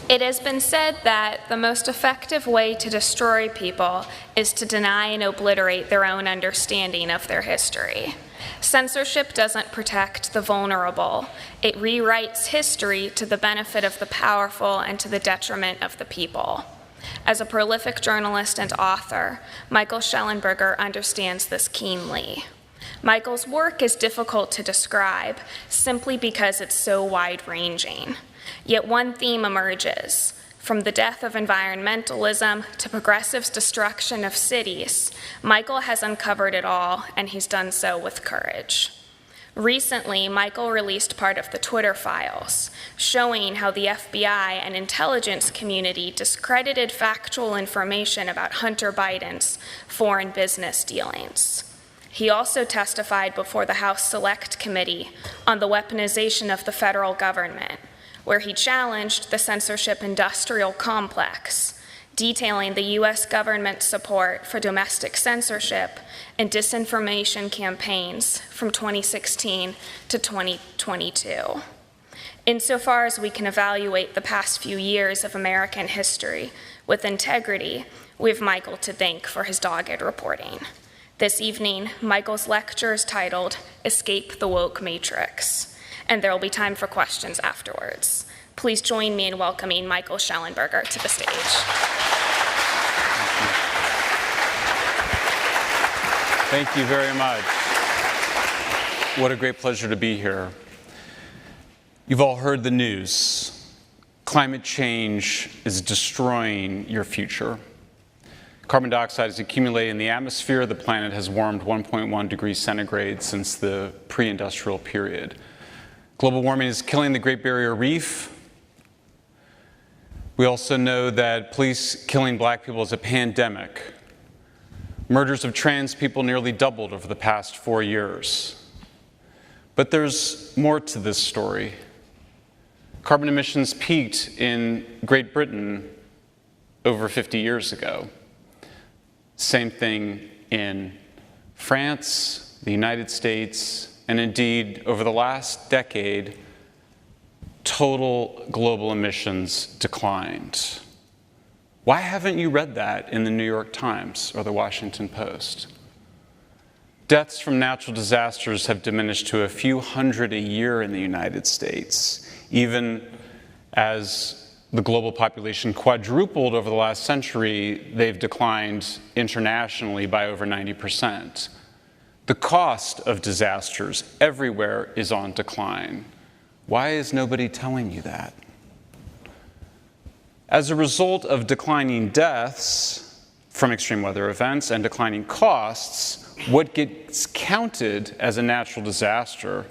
It has been said that the most effective way to destroy people is to deny and obliterate their own understanding of their history. Censorship doesn't protect the vulnerable. It rewrites history to the benefit of the powerful and to the detriment of the people. As a prolific journalist and author, Michaela Shellenbergera understands this keenly. Michael's work is difficult to describe simply because it's so wide-ranging. Yet one theme emerges. From the death of environmentalism to progressive's destruction of cities, Michael has uncovered it all, and he's done so with courage. Recently, Michael released part of the Twitter files, showing how the FBI and intelligence community discredited factual information about Hunter Biden's foreign business dealings. He also testified before the House Select Committee on the weaponization of the federal government, where he challenged the censorship industrial complex, detailing the U.S. government's support for domestic censorship and disinformation campaigns from 2016 to 2022. Insofar as we can evaluate the past few years of American history with integrity, we have Michael to thank for his dogged reporting. This evening, Michael's lecture is titled, Escape the Woke Matrix, and there will be time for questions afterwards. Please join me in welcoming Michaela Shellenbergera to the stage. Thank you very much. What a great pleasure to be here. You've all heard the news. Climate change is destroying your future. Carbon dioxide is accumulating in the atmosphere. The planet has warmed 1.1 degrees centigrade since the pre-industrial period. Global warming is killing the Great Barrier Reef. We also know that police killing black people is a pandemic. Murders of trans people nearly doubled over the past 4 years. But there's more to this story. Carbon emissions peaked in Great Britain over 50 years ago. Same thing in France, the United States, and indeed, over the last decade, total global emissions declined. Why haven't you read that in the New York Times or the Washington Post? Deaths from natural disasters have diminished to a few hundred a year in the United States, even as the global population quadrupled over the last century. They've declined internationally by over 90%. The cost of disasters everywhere is on decline. Why is nobody telling you that? As a result of declining deaths from extreme weather events and declining costs, what gets counted as a natural disaster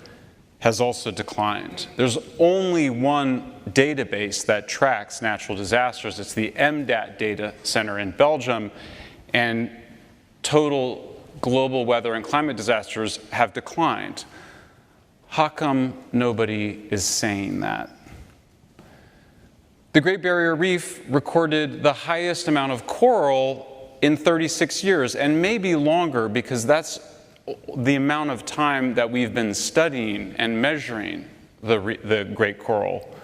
has also declined. There's only one database that tracks natural disasters. It's the MDAT data center in Belgium, and total global weather and climate disasters have declined. How come nobody is saying that? The Great Barrier Reef recorded the highest amount of coral in 36 years, and maybe longer, because that's the amount of time that we've been studying and measuring the great coral,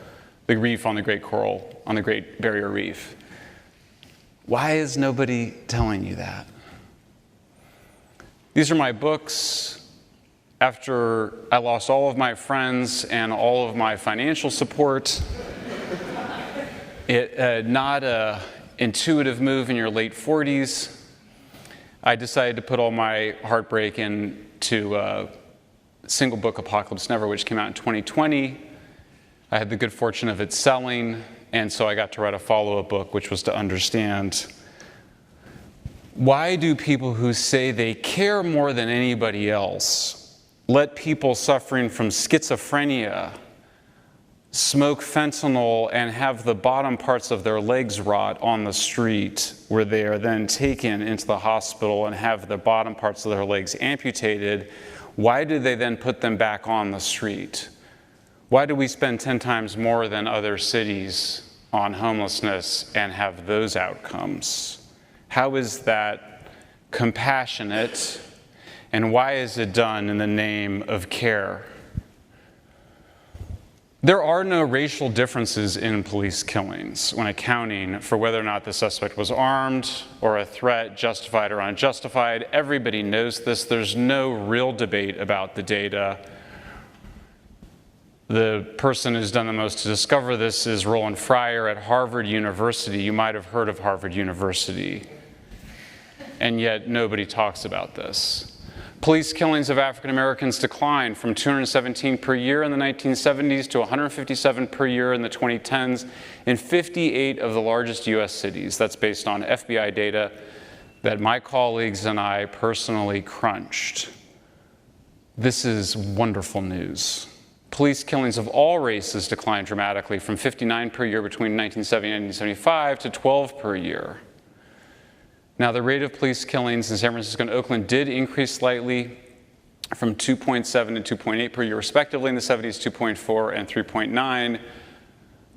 the reef on the great coral, on the Great Barrier Reef. Why is nobody telling you that? These are my books. After I lost all of my friends and all of my financial support, not an intuitive move in your late 40s, I decided to put all my heartbreak into a single book, Apocalypse Never, which came out in 2020. I had the good fortune of it selling, and so I got to write a follow-up book, which was to understand, why do people who say they care more than anybody else let people suffering from schizophrenia smoke fentanyl and have the bottom parts of their legs rot on the street, where they are then taken into the hospital and have the bottom parts of their legs amputated? Why do they then put them back on the street? Why do we spend 10 times more than other cities on homelessness and have those outcomes? How is that compassionate, and why is it done in the name of care? There are no racial differences in police killings when accounting for whether or not the suspect was armed or a threat, justified or unjustified. Everybody knows this. There's no real debate about the data. The person who's done the most to discover this is Roland Fryer at Harvard University. You might have heard of Harvard University, and yet nobody talks about this. Police killings of African Americans declined from 217 per year in the 1970s to 157 per year in the 2010s in 58 of the largest US cities. That's based on FBI data that my colleagues and I personally crunched. This is wonderful news. Police killings of all races declined dramatically from 59 per year between 1970 and 1975 to 12 per year. Now, the rate of police killings in San Francisco and Oakland did increase slightly from 2.7 to 2.8 per year respectively in the 70s, 2.4 and 3.9,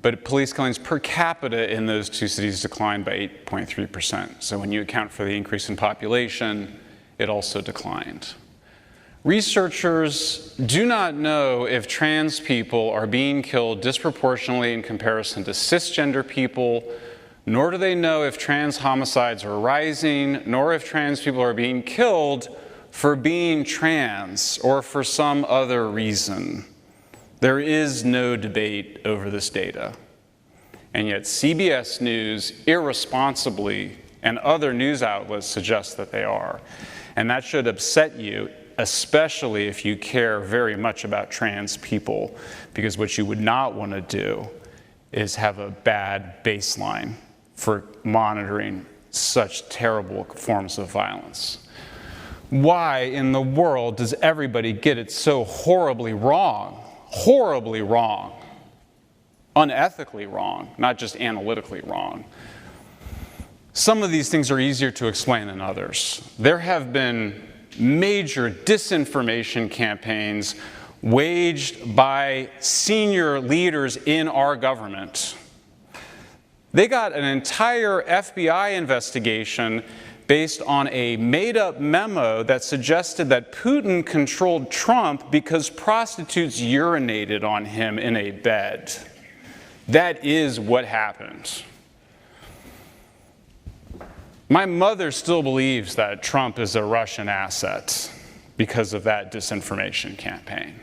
but police killings per capita in those two cities declined by 8.3%. So when you account for the increase in population, it also declined. Researchers do not know if trans people are being killed disproportionately in comparison to cisgender people, nor do they know if trans homicides are rising, nor if trans people are being killed for being trans or for some other reason. There is no debate over this data. And yet CBS News irresponsibly and other news outlets suggest that they are. And that should upset you, especially if you care very much about trans people, because what you would not want to do is have a bad baseline for monitoring such terrible forms of violence. Why in the world does everybody get it so horribly wrong, unethically wrong, not just analytically wrong? Some of these things are easier to explain than others. There have been major disinformation campaigns waged by senior leaders in our government. They got an entire FBI investigation based on a made-up memo that suggested that Putin controlled Trump because prostitutes urinated on him in a bed. That is what happened. My mother still believes that Trump is a Russian asset because of that disinformation campaign.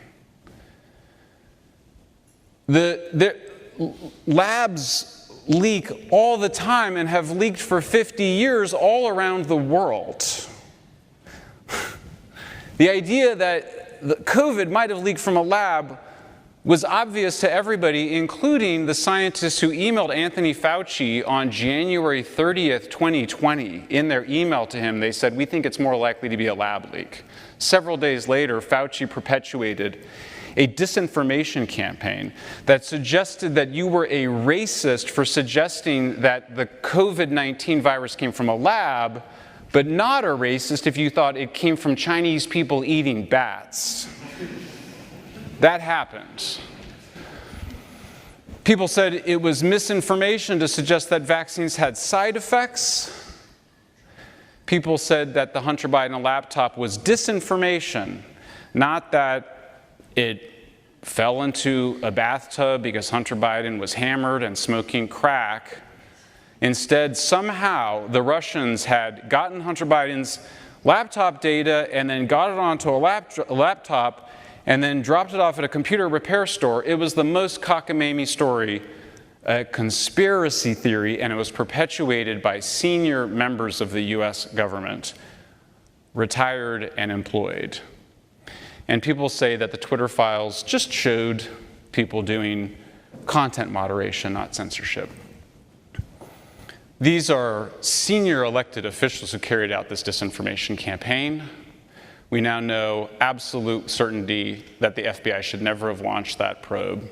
The labs leak all the time and have leaked for 50 years all around the world. The idea that COVID might have leaked from a lab was obvious to everybody, including the scientists who emailed Anthony Fauci on January 30th, 2020. In their email to him, they said, "We think it's more likely to be a lab leak." Several days later, Fauci perpetuated a disinformation campaign that suggested that you were a racist for suggesting that the COVID-19 virus came from a lab, but not a racist if you thought it came from Chinese people eating bats. That happened. People said it was misinformation to suggest that vaccines had side effects. People said that the Hunter Biden laptop was disinformation, not that it fell into a bathtub because Hunter Biden was hammered and smoking crack. Instead, somehow the Russians had gotten Hunter Biden's laptop data and then got it onto a laptop and then dropped it off at a computer repair store. It was the most cockamamie story, a conspiracy theory, and it was perpetuated by senior members of the US government, retired and employed. And people say that the Twitter files just showed people doing content moderation, not censorship. These are senior elected officials who carried out this disinformation campaign. We now know absolute certainty that the FBI should never have launched that probe.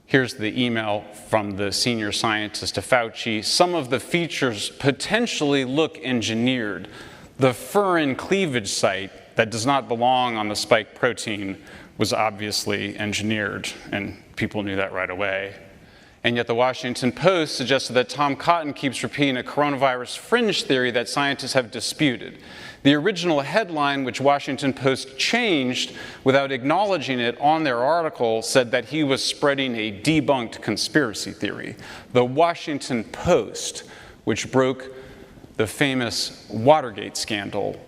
Here's the email from the senior scientist to Fauci. Some of the features potentially look engineered. The furin cleavage site that does not belong on the spike protein was obviously engineered, and people knew that right away. And yet the Washington Post suggested that Tom Cotton keeps repeating a coronavirus fringe theory that scientists have disputed. The original headline, which Washington Post changed without acknowledging it on their article, said that he was spreading a debunked conspiracy theory. The Washington Post, which broke the famous Watergate scandal,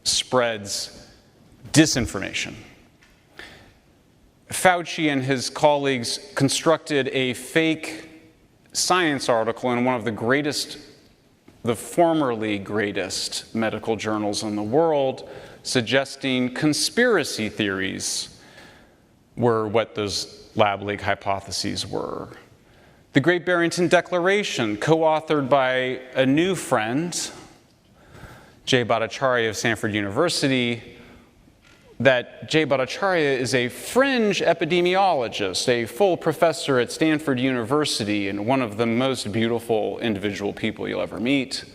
spreads disinformation. Fauci and his colleagues constructed a fake science article in one of the formerly greatest medical journals in the world, suggesting conspiracy theories were what those lab leak hypotheses were. The Great Barrington Declaration, co-authored by a new friend, Jay Bhattacharya of Stanford University, that Jay Bhattacharya is a fringe epidemiologist, a full professor at Stanford University, and one of the most beautiful individual people you'll ever meet.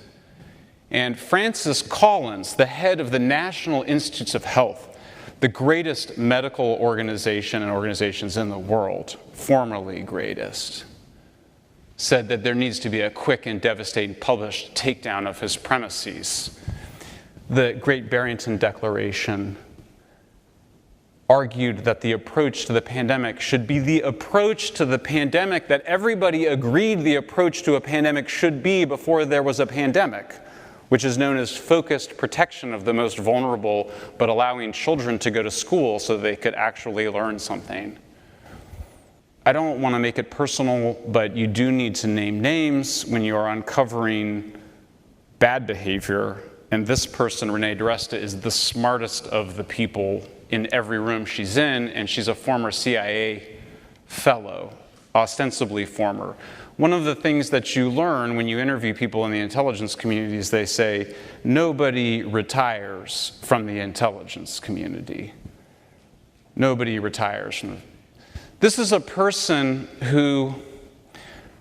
And Francis Collins, the head of the National Institutes of Health, the greatest medical organization and organizations in the world, formerly greatest, said that there needs to be a quick and devastating published takedown of his premises. The Great Barrington Declaration argued that the approach to the pandemic should be the approach to the pandemic that everybody agreed the approach to a pandemic should be before there was a pandemic, which is known as focused protection of the most vulnerable, but allowing children to go to school so they could actually learn something. I don't want to make it personal, but you do need to name names when you are uncovering bad behavior. And this person, Renée Dresta, is the smartest of the people in every room she's in, and she's a former CIA fellow, ostensibly former. One of the things that you learn when you interview people in the intelligence community is they say, nobody retires from the intelligence community. Nobody retires from This is a person who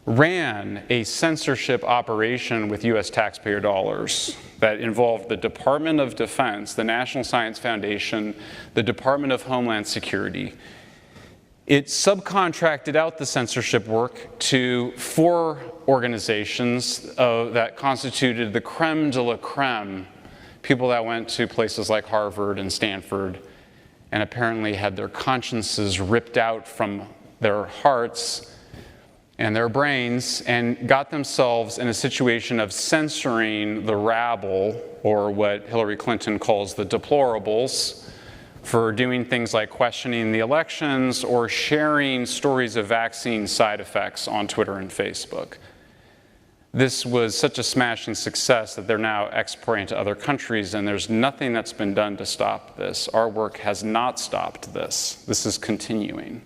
ran a censorship operation with US taxpayer dollars that involved the Department of Defense, the National Science Foundation, the Department of Homeland Security. It subcontracted out the censorship work to 4 organizations that constituted the creme de la creme, people that went to places like Harvard and Stanford and apparently had their consciences ripped out from their hearts and their brains and got themselves in a situation of censoring the rabble, or what Hillary Clinton calls the deplorables, for doing things like questioning the elections or sharing stories of vaccine side effects on Twitter and Facebook. This was such a smashing success that they're now exporting to other countries, and there's nothing that's been done to stop this. Our work has not stopped this. This is continuing.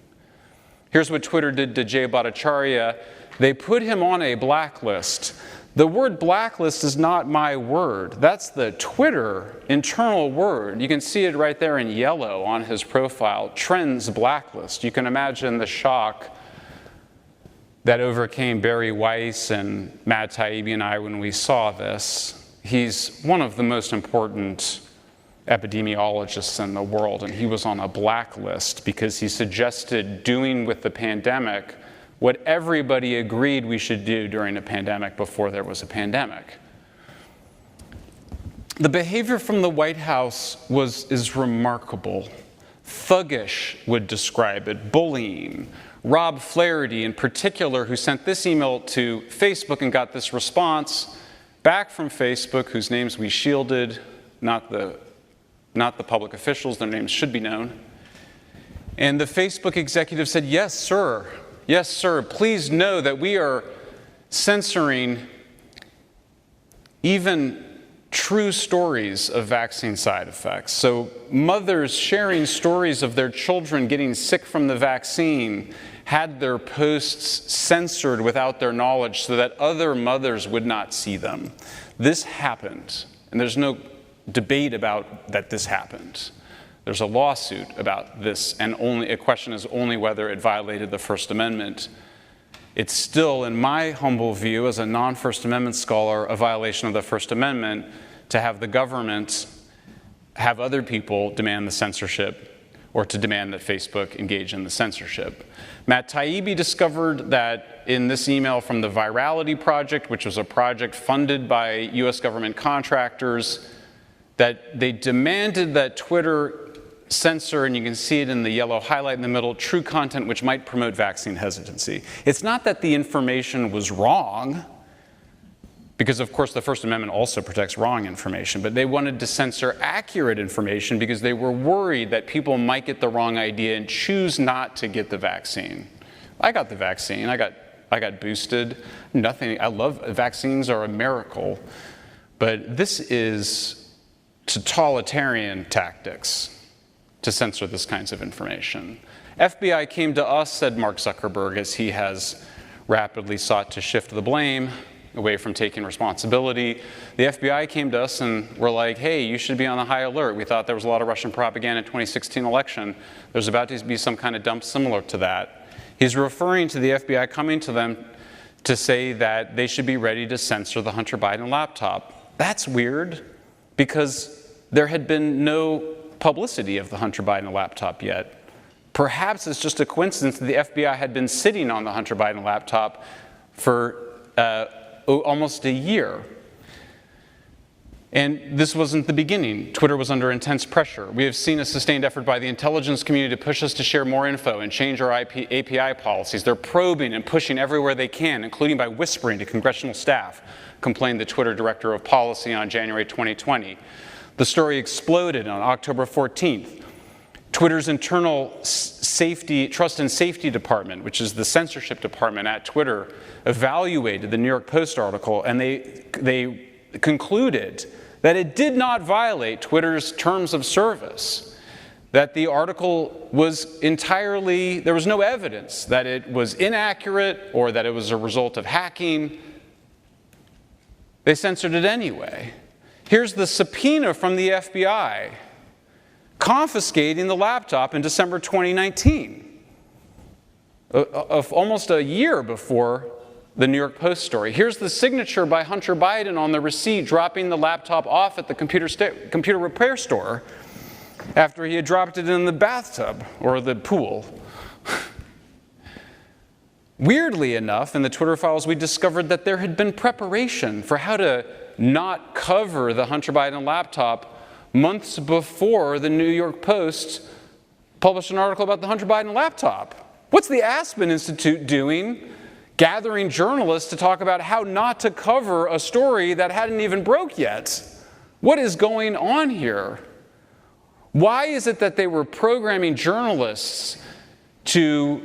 Here's what Twitter did to Jay Bhattacharya. They put him on a blacklist. The word blacklist is not my word. That's the Twitter internal word. You can see it right there in yellow on his profile, Trends Blacklist. You can imagine the shock that overcame Barry Weiss and Matt Taibbi and I when we saw this. He's one of the most important epidemiologists in the world, and he was on a blacklist because he suggested doing with the pandemic what everybody agreed we should do during a pandemic before there was a pandemic. The behavior from the White House is remarkable. Thuggish would describe it, bullying. Rob Flaherty in particular, who sent this email to Facebook and got this response back from Facebook, whose names we shielded, not the public officials, their names should be known. And the Facebook executive said, yes, sir, please know that we are censoring even true stories of vaccine side effects. So mothers sharing stories of their children getting sick from the vaccine had their posts censored without their knowledge so that other mothers would not see them. This happened, and there's no debate about that this happened. There's a lawsuit about this, and a question is only whether it violated the First Amendment. It's still, in my humble view, as a non-First Amendment scholar, a violation of the First Amendment to have the government have other people demand the censorship or to demand that Facebook engage in the censorship. Matt Taibbi discovered that in this email from the Virality Project, which was a project funded by US government contractors, that they demanded that Twitter censor, and you can see it in the yellow highlight in the middle, true content which might promote vaccine hesitancy. It's not that the information was wrong, because of course the First Amendment also protects wrong information, but they wanted to censor accurate information because they were worried that people might get the wrong idea and choose not to get the vaccine. I got the vaccine, I got boosted, nothing, vaccines are a miracle, but this is totalitarian tactics to censor this kinds of information. FBI came to us, said Mark Zuckerberg, as he has rapidly sought to shift the blame away from taking responsibility. The FBI came to us and were like, hey, you should be on a high alert. We thought there was a lot of Russian propaganda in the 2016 election. There's about to be some kind of dump similar to that. He's referring to the FBI coming to them to say that they should be ready to censor the Hunter Biden laptop. That's weird, because there had been no publicity of the Hunter Biden laptop yet. Perhaps it's just a coincidence that the FBI had been sitting on the Hunter Biden laptop for almost a year. And this wasn't the beginning. Twitter was under intense pressure. We have seen a sustained effort by the intelligence community to push us to share more info and change our API policies. They're probing and pushing everywhere they can, including by whispering to congressional staff, complained the Twitter director of policy on January 2020. The story exploded on October 14th. Twitter's internal trust and safety department, which is the censorship department at Twitter, evaluated the New York Post article, and they concluded that it did not violate Twitter's terms of service, that the article was entirely, there was no evidence that it was inaccurate or that it was a result of hacking. They censored it anyway. Here's the subpoena from the FBI confiscating the laptop in December 2019, almost a year before the New York Post story. Here's the signature by Hunter Biden on the receipt dropping the laptop off at the computer repair store after he had dropped it in the bathtub or the pool. Weirdly enough, in the Twitter files, we discovered that there had been preparation for how to not cover the Hunter Biden laptop months before the New York Post published an article about the Hunter Biden laptop. What's the Aspen Institute doing, gathering journalists to talk about how not to cover a story that hadn't even broke yet? What is going on here? Why is it that they were programming journalists to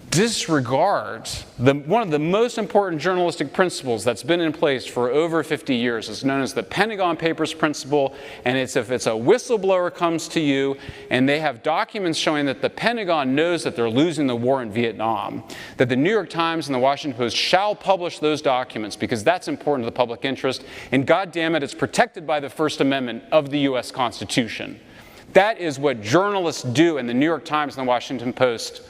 disregard one of the most important journalistic principles that's been in place for over 50 years? It's known as the Pentagon Papers principle, and it's if it's a whistleblower comes to you and they have documents showing that the Pentagon knows that they're losing the war in Vietnam, that the New York Times and the Washington Post shall publish those documents because that's important to the public interest, and God damn it, it's protected by the First Amendment of the US Constitution. That is what journalists do, and the New York Times and the Washington Post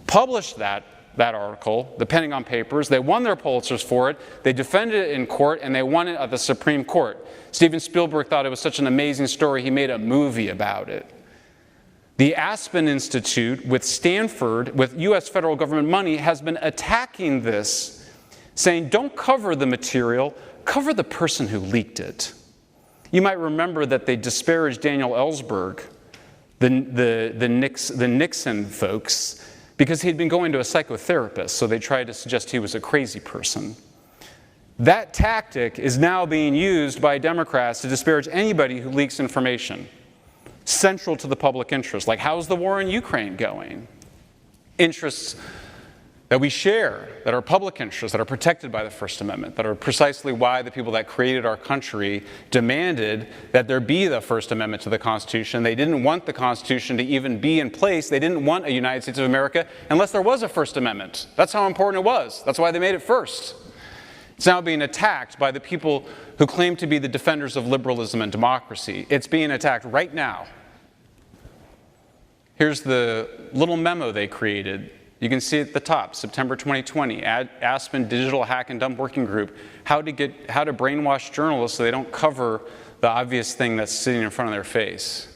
published that article, the Pentagon Papers. They won their Pulitzers for it. They defended it in court, and they won it at the Supreme Court. Steven Spielberg thought it was such an amazing story, he made a movie about it. The Aspen Institute with Stanford, with US federal government money, has been attacking this, saying, don't cover the material, cover the person who leaked it. You might remember that they disparaged Daniel Ellsberg, the Nixon folks, because he'd been going to a psychotherapist, so they tried to suggest he was a crazy person. That tactic is now being used by Democrats to disparage anybody who leaks information central to the public interest, like how's the war in Ukraine going? Interests that we share, that are public interests, that are protected by the First Amendment, that are precisely why the people that created our country demanded that there be the First Amendment to the Constitution. They didn't want the Constitution to even be in place. They didn't want a United States of America unless there was a First Amendment. That's how important it was. That's why they made it first. It's now being attacked by the people who claim to be the defenders of liberalism and democracy. It's being attacked right now. Here's the little memo they created. You can see at the top, September 2020, Aspen Digital Hack and Dump Working Group, how to brainwash journalists so they don't cover the obvious thing that's sitting in front of their face.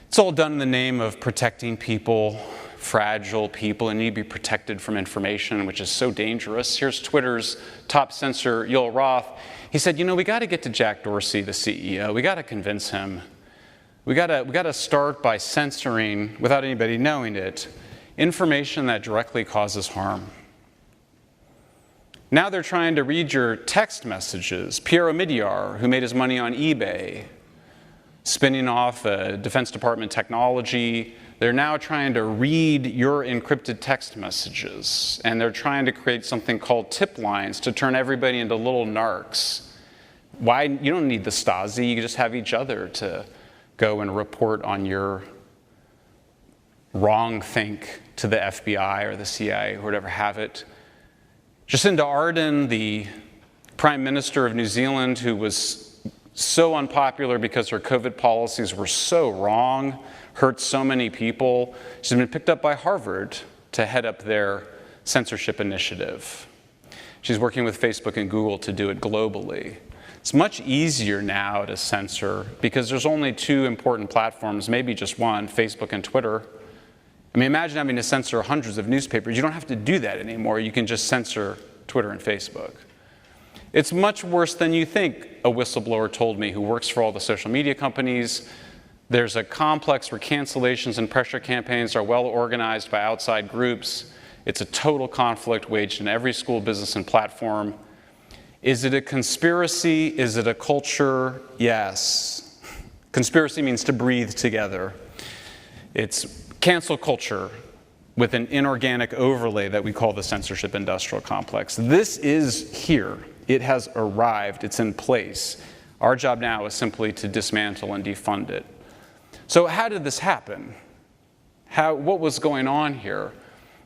It's all done in the name of protecting people, fragile people, and need to be protected from information, which is so dangerous. Here's Twitter's top censor, Yoel Roth. He said, we got to get to Jack Dorsey, the CEO. We got to convince him. We got to start by censoring, without anybody knowing it, information that directly causes harm. Now they're trying to read your text messages. Pierre Omidyar, who made his money on eBay, spinning off a Defense Department technology, they're now trying to read your encrypted text messages. And they're trying to create something called tip lines to turn everybody into little narcs. Why? You don't need the Stasi. You can just have each other to go and report on your wrong think to the FBI or the CIA or whatever have it. Jacinda Ardern, the Prime Minister of New Zealand, who was so unpopular because her COVID policies were so wrong, hurt so many people, she's been picked up by Harvard to head up their censorship initiative. She's working with Facebook and Google to do it globally. It's much easier now to censor because there's only two important platforms, maybe just one, Facebook and Twitter. I mean, imagine having to censor hundreds of newspapers. You don't have to do that anymore. You can just censor Twitter and Facebook. It's much worse than you think, a whistleblower told me, who works for all the social media companies. There's a complex where cancellations and pressure campaigns are well organized by outside groups. It's a total conflict waged in every school, business, and platform. Is it a conspiracy? Is it a culture? Yes. Conspiracy means to breathe together. It's cancel culture with an inorganic overlay that we call the censorship industrial complex. This is here. It has arrived. It's in place. Our job now is simply to dismantle and defund it. So how did this happen? What was going on here?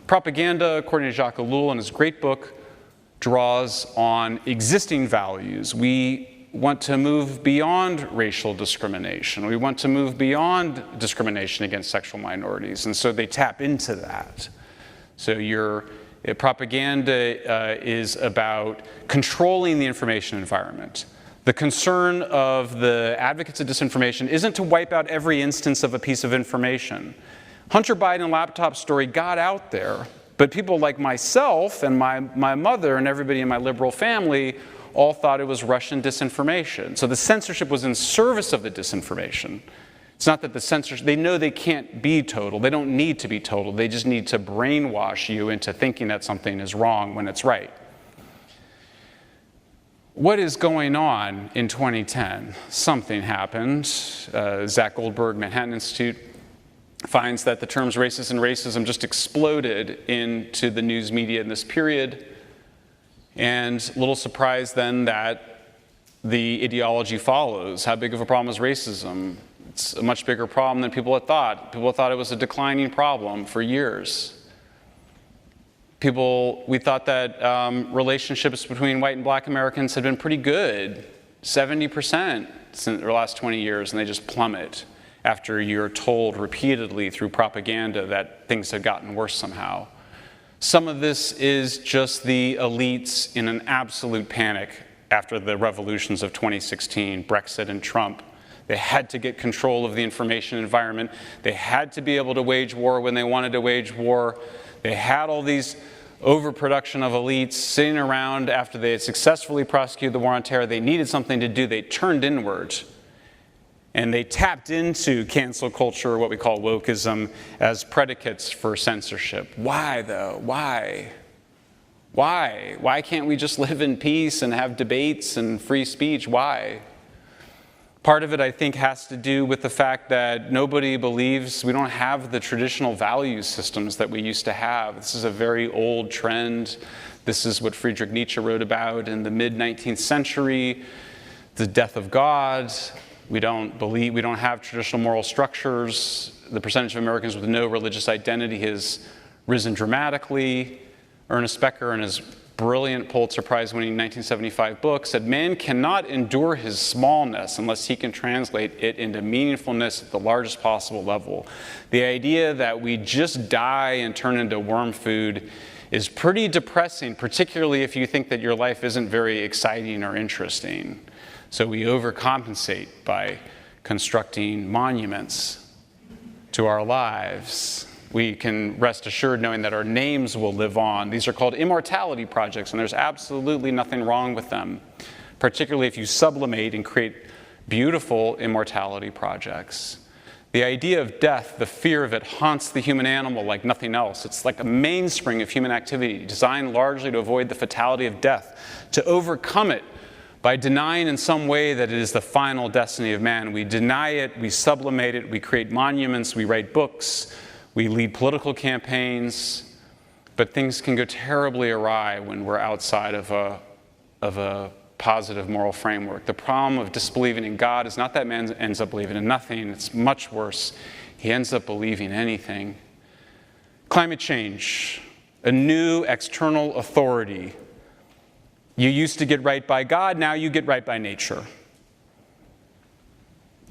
Propaganda, according to Jacques Ellul in his great book, draws on existing values. We want to move beyond racial discrimination. We want to move beyond discrimination against sexual minorities. And so they tap into that. So propaganda is about controlling the information environment. The concern of the advocates of disinformation isn't to wipe out every instance of a piece of information. Hunter Biden laptop story got out there, but people like myself and my mother and everybody in my liberal family all thought it was Russian disinformation. So the censorship was in service of the disinformation. It's not that the censorship, they know they can't be total. They don't need to be total. They just need to brainwash you into thinking that something is wrong when it's right. What is going on in 2010? Something happened. Zach Goldberg, Manhattan Institute, finds that the terms racist and racism just exploded into the news media in this period. And little surprise then that the ideology follows. How big of a problem is racism? It's a much bigger problem than people had thought. People thought it was a declining problem for years. We thought that relationships between white and black Americans had been pretty good, 70% in the last 20 years, and they just plummet after you're told repeatedly through propaganda that things have gotten worse somehow. Some of this is just the elites in an absolute panic after the revolutions of 2016, Brexit and Trump. They had to get control of the information environment. They had to be able to wage war when they wanted to wage war. They had all these overproduction of elites sitting around after they had successfully prosecuted the war on terror. They needed something to do. They turned inward. And they tapped into cancel culture, what we call wokeism, as predicates for censorship. Why, though? Why? Why can't we just live in peace and have debates and free speech? Why? Part of it, I think, has to do with the fact that nobody believes, we don't have the traditional value systems that we used to have. This is a very old trend. This is what Friedrich Nietzsche wrote about in the mid-19th century, the death of God. We don't have traditional moral structures. The percentage of Americans with no religious identity has risen dramatically. Ernest Becker, in his brilliant Pulitzer Prize-winning 1975 book, said, "Man cannot endure his smallness unless he can translate it into meaningfulness at the largest possible level." The idea that we just die and turn into worm food is pretty depressing, particularly if you think that your life isn't very exciting or interesting. So we overcompensate by constructing monuments to our lives. We can rest assured knowing that our names will live on. These are called immortality projects, and there's absolutely nothing wrong with them, particularly if you sublimate and create beautiful immortality projects. The idea of death, the fear of it, haunts the human animal like nothing else. It's like a mainspring of human activity, designed largely to avoid the fatality of death, to overcome it by denying in some way that it is the final destiny of man. We deny it, we sublimate it, we create monuments, we write books, we lead political campaigns, but things can go terribly awry when we're outside of a positive moral framework. The problem of disbelieving in God is not that man ends up believing in nothing. It's much worse. He ends up believing anything. Climate change, a new external authority. You used to get right by God, now you get right by nature.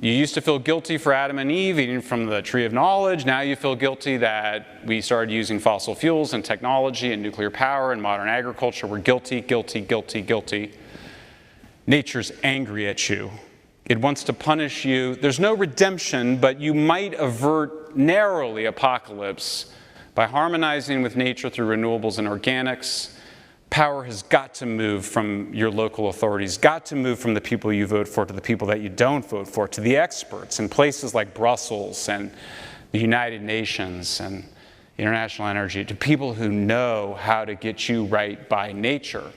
You used to feel guilty for Adam and Eve eating from the tree of knowledge. Now you feel guilty that we started using fossil fuels and technology and nuclear power and modern agriculture. We're guilty, guilty, guilty, guilty. Nature's angry at you. It wants to punish you. There's no redemption, but you might avert narrowly apocalypse by harmonizing with nature through renewables and organics. Power has got to move from your local authorities, got to move from the people you vote for to the people that you don't vote for, to the experts in places like Brussels and the United Nations and International Energy, to people who know how to get you right by nature.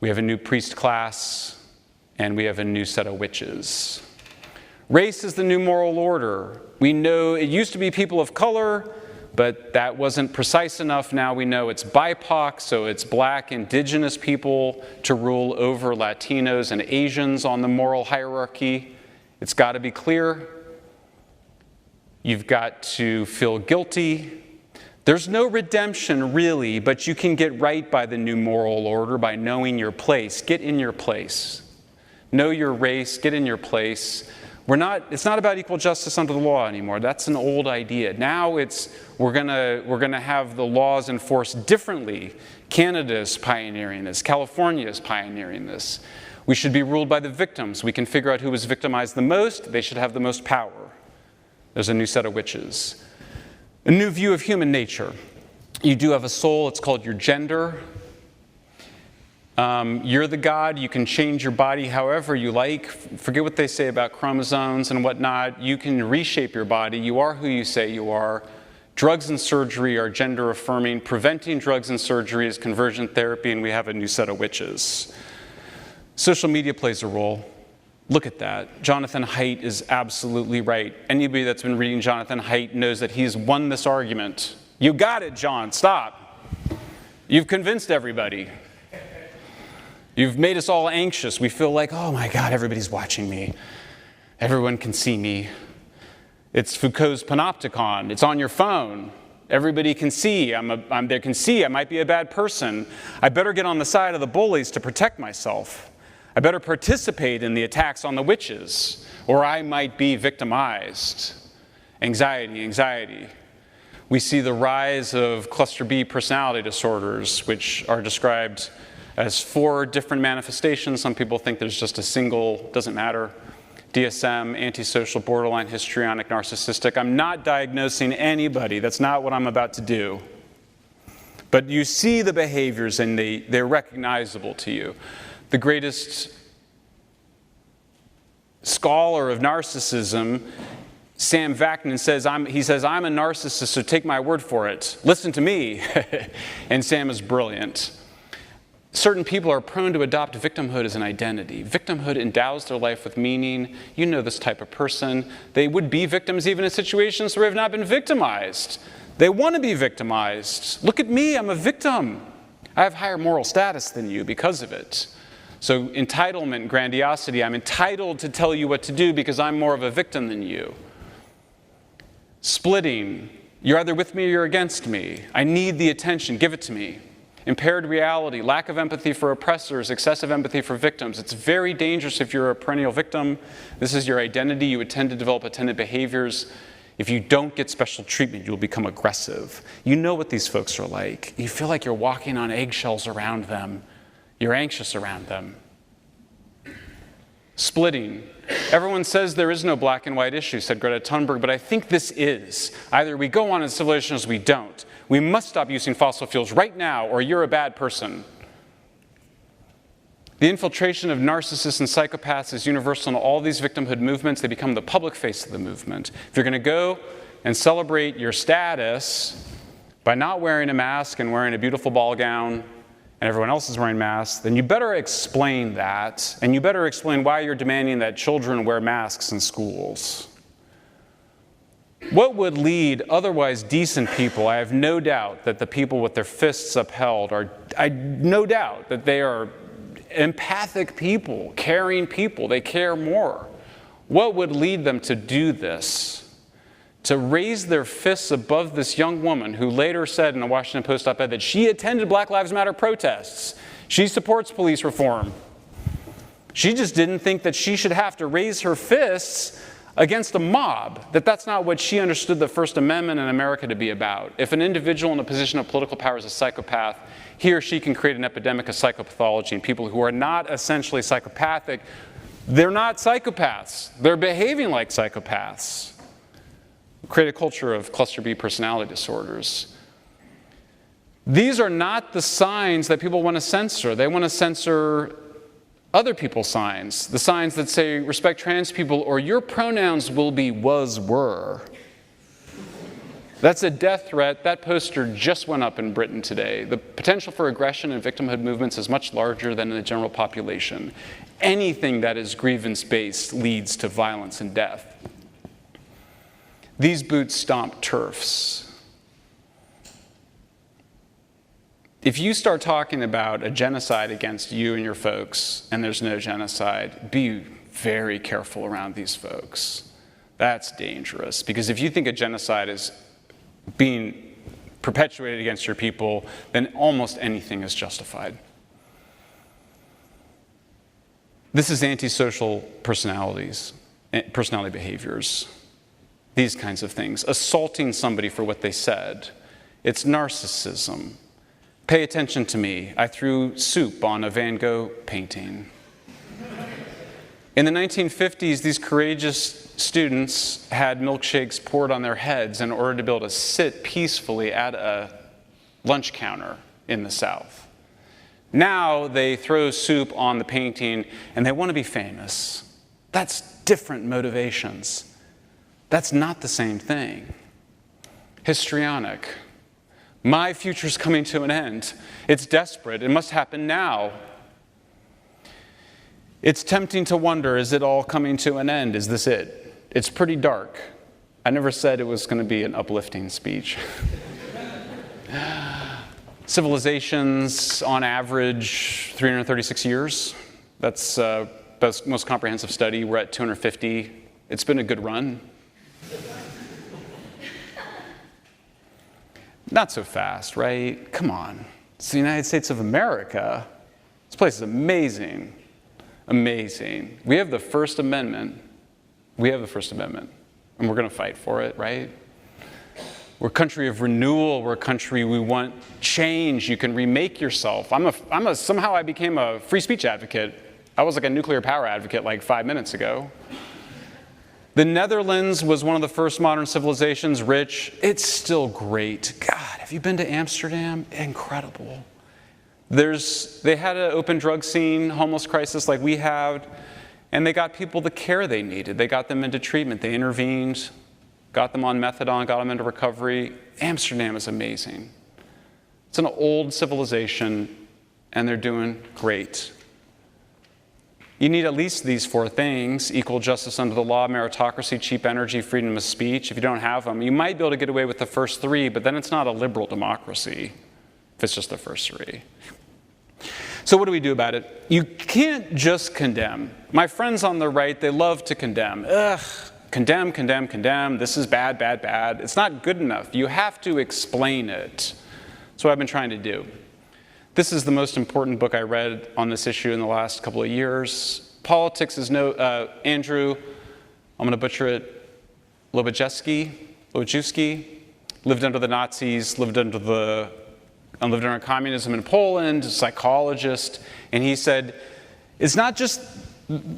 We have a new priest class, and we have a new set of witches. Race is the new moral order. We know it used to be people of color, but that wasn't precise enough. Now we know it's BIPOC, so it's black, indigenous people to rule over Latinos and Asians on the moral hierarchy. It's got to be clear. You've got to feel guilty. There's no redemption, really, but you can get right by the new moral order by knowing your place. Get in your place. Know your race, get in your place. It's not about equal justice under the law anymore. That's an old idea. Now we're gonna have the laws enforced differently. Canada is pioneering this. California is pioneering this. We should be ruled by the victims. We can figure out who was victimized the most. They should have the most power. There's a new set of witches. A new view of human nature. You do have a soul. It's called your gender. You're the God. You can change your body however you like. Forget what they say about chromosomes and whatnot. You can reshape your body. You are who you say you are. Drugs and surgery are gender affirming. Preventing drugs and surgery is conversion therapy, and we have a new set of witches. Social media plays a role. Look at that. Jonathan Haidt is absolutely right. Anybody that's been reading Jonathan Haidt knows that he's won this argument. You got it, John. Stop. You've convinced everybody. You've made us all anxious. We feel like, oh my God, everybody's watching me. Everyone can see me. It's Foucault's panopticon. It's on your phone. Everybody can see. They can see I might be a bad person. I better get on the side of the bullies to protect myself. I better participate in the attacks on the witches, or I might be victimized. Anxiety, anxiety. We see the rise of cluster B personality disorders, which are described as 4 different manifestations. Some people think there's just a single, doesn't matter. DSM, antisocial, borderline, histrionic, narcissistic. I'm not diagnosing anybody. That's not what I'm about to do. But you see the behaviors and they're recognizable to you. The greatest scholar of narcissism, Sam Vaknin, says, I'm a narcissist, so take my word for it. Listen to me. And Sam is brilliant. Certain people are prone to adopt victimhood as an identity. Victimhood endows their life with meaning. You know this type of person. They would be victims even in situations where they've not been victimized. They want to be victimized. Look at me, I'm a victim. I have higher moral status than you because of it. So entitlement, grandiosity, I'm entitled to tell you what to do because I'm more of a victim than you. Splitting, you're either with me or you're against me. I need the attention, give it to me. Impaired reality, lack of empathy for oppressors, excessive empathy for victims. It's very dangerous if you're a perennial victim. This is your identity. You would tend to develop attendant behaviors. If you don't get special treatment, you'll become aggressive. You know what these folks are like. You feel like you're walking on eggshells around them. You're anxious around them. Splitting. Everyone says there is no black and white issue, said Greta Thunberg, but I think this is. Either we go on as civilizations or we don't. We must stop using fossil fuels right now, or you're a bad person. The infiltration of narcissists and psychopaths is universal in all these victimhood movements. They become the public face of the movement. If you're going to go and celebrate your status by not wearing a mask and wearing a beautiful ball gown, and everyone else is wearing masks, then you better explain that, and you better explain why you're demanding that children wear masks in schools. What would lead otherwise decent people? I have no doubt that the people with their fists upheld no doubt that they are empathic people, caring people. They care more. What would lead them to do this? To raise their fists above this young woman who later said in a Washington Post op-ed that she attended Black Lives Matter protests. She supports police reform. She just didn't think that she should have to raise her fists against a mob, that that's not what she understood the First Amendment in America to be about. If an individual in a position of political power is a psychopath, he or she can create an epidemic of psychopathology, and people who are not essentially psychopathic, they're not psychopaths. They're behaving like psychopaths. Create a culture of cluster B personality disorders. These are not the signs that people want to censor. They want to censor other people's signs, the signs that say respect trans people or your pronouns will be was, were. That's a death threat. That poster just went up in Britain today. The potential for aggression in victimhood movements is much larger than in the general population. Anything that is grievance-based leads to violence and death. These boots stomp turfs. If you start talking about a genocide against you and your folks, and there's no genocide, be very careful around these folks. That's dangerous, because if you think a genocide is being perpetuated against your people, then almost anything is justified. This is antisocial personality behaviors. These kinds of things. Assaulting somebody for what they said. It's narcissism. Pay attention to me. I threw soup on a Van Gogh painting. In the 1950s, these courageous students had milkshakes poured on their heads in order to be able to sit peacefully at a lunch counter in the South. Now they throw soup on the painting and they want to be famous. That's different motivations. That's not the same thing. Histrionic. My future's coming to an end. It's desperate. It must happen now. It's tempting to wonder, is it all coming to an end? Is this it? It's pretty dark. I never said it was going to be an uplifting speech. Civilizations, on average, 336 years. That's the most comprehensive study. We're at 250. It's been a good run. Not so fast, right? Come on. It's the United States of America. This place is amazing. Amazing. We have the First Amendment. We have the First Amendment. And we're going to fight for it, right? We're a country of renewal. We're a country we want change. You can remake yourself. Somehow I became a free speech advocate. I was like a nuclear power advocate like 5 minutes ago. The Netherlands was one of the first modern civilizations, rich. It's still great. God, have you been to Amsterdam? Incredible. They had an open drug scene, homeless crisis like we have, and they got people the care they needed. They got them into treatment. They intervened, got them on methadone, got them into recovery. Amsterdam is amazing. It's an old civilization, and they're doing great. You need at least these 4 things: equal justice under the law, meritocracy, cheap energy, freedom of speech. If you don't have them, you might be able to get away with the first 3, but then it's not a liberal democracy if it's just the first 3. So what do we do about it? You can't just condemn. My friends on the right, they love to condemn. Condemn, condemn, condemn. This is bad, bad, bad. It's not good enough. You have to explain it. That's what I've been trying to do. This is the most important book I read on this issue in the last couple of years. Politics is Andrew, I'm going to butcher it, Lobachewski, lived under the Nazis, lived under communism in Poland, a psychologist, and he said, it's not just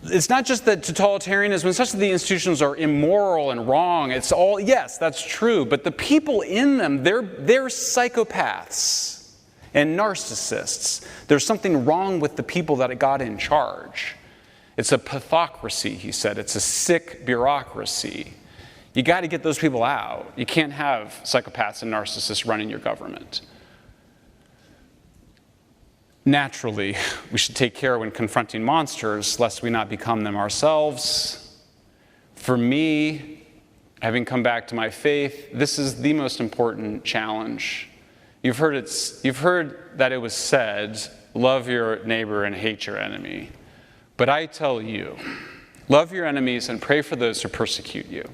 it's not just that totalitarianism, it's not that the institutions are immoral and wrong. It's all, yes, that's true, but the people in them, they're psychopaths and narcissists. There's something wrong with the people that got in charge. It's a pathocracy, he said. It's a sick bureaucracy. You got to get those people out. You can't have psychopaths and narcissists running your government. Naturally, we should take care when confronting monsters, lest we not become them ourselves. For me, having come back to my faith, this is the most important challenge. You've heard that it was said, love your neighbor and hate your enemy. But I tell you, love your enemies and pray for those who persecute you.